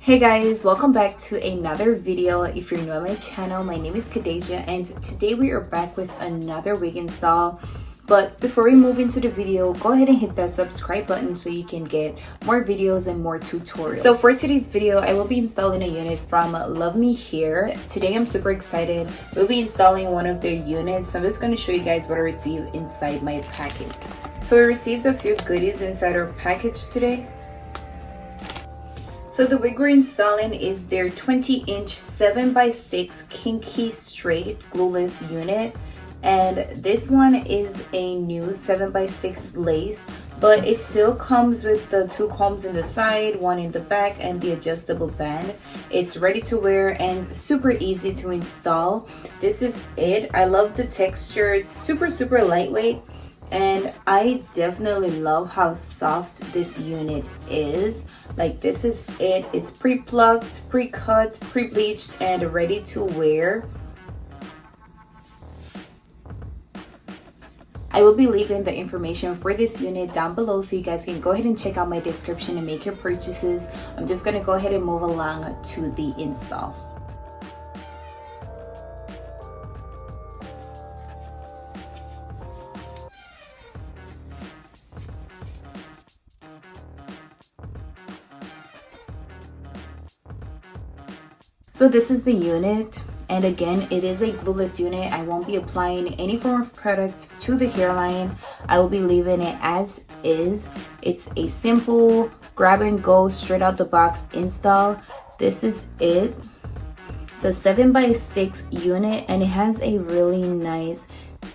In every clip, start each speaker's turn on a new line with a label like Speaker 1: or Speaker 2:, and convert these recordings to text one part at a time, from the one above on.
Speaker 1: Hey guys, welcome back to another video. If you're new on my channel, my name is Khadija and today we are back with another wig install. But before we move into the video, go ahead and hit that subscribe button so you can get more videos and more tutorials. So for today's video, I will be installing a unit from Luvme here. Today I'm super excited. We'll be installing one of their units. I'm just going to show you guys what I received inside my package. So we received a few goodies inside our package today. So the wig we're installing is their 20-inch 7x6 Kinky straight glueless unit. And this one is a new 7x6 lace, but it still comes with the two combs in the side, one in the back, and the adjustable band. It's ready to wear and super easy to install. This is it. I love the texture. It's super lightweight. And I definitely love how soft this unit is. Like, this is it. It's pre-plucked, pre-cut, pre-bleached, and ready to wear. I will be leaving the information for this unit down below so you guys can go ahead and check out my description and make your purchases. I'm just going to go ahead and move along to the install. So this is the unit, and again, it is a glueless unit. I won't be applying any form of product to the hairline. I will be leaving it as is. It's a simple grab and go straight out the box install. This is it. It's a 7x6 unit and it has a really nice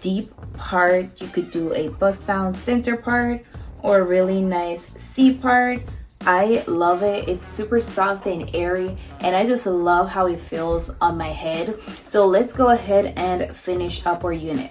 Speaker 1: deep part. You could do a bust down center part or a really nice C part. I love it. It's super soft and airy, and I just love how it feels on my head. So let's go ahead and finish up our unit.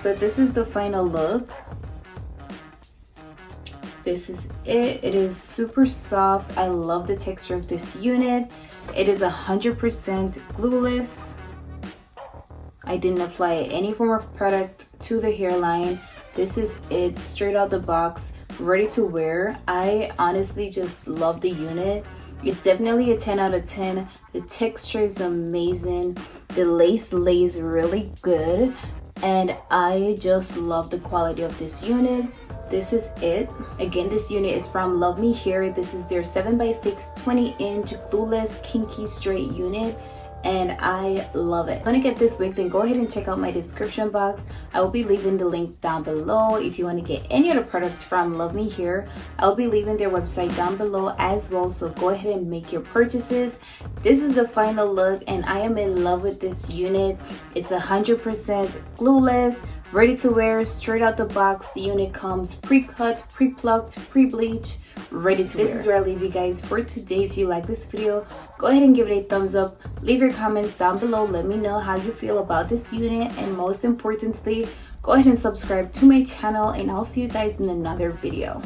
Speaker 1: so this is the final look. This is it. It is super soft. I love the texture of this unit. It is 100% glueless. I didn't apply any form of product to the hairline. This is it, straight out the box, ready to wear. I honestly just love the unit. It's definitely a 10 out of 10. The texture is amazing. The lace lays really good. And I just love the quality of this unit. This is it. Again, this unit is from Luvme here. This is their 7x6 20-inch glueless kinky straight unit, and I love it. If you want to get this wig, then go ahead and check out my description box. I will be leaving the link down below. If you want to get any other products from Luvme here, I'll be leaving their website down below as well, so go ahead and make your purchases. This is the final look, and I am in love with this unit. It's 100% glueless, ready to wear, straight out the box. The unit comes pre-cut, pre-plucked, pre-bleach, ready to wear. This is where I leave you guys for today. If you like this video, go ahead and give it a thumbs up. Leave your comments down below. Let me know how you feel about this unit, and most importantly, go ahead and subscribe to my channel, and I'll see you guys in another video.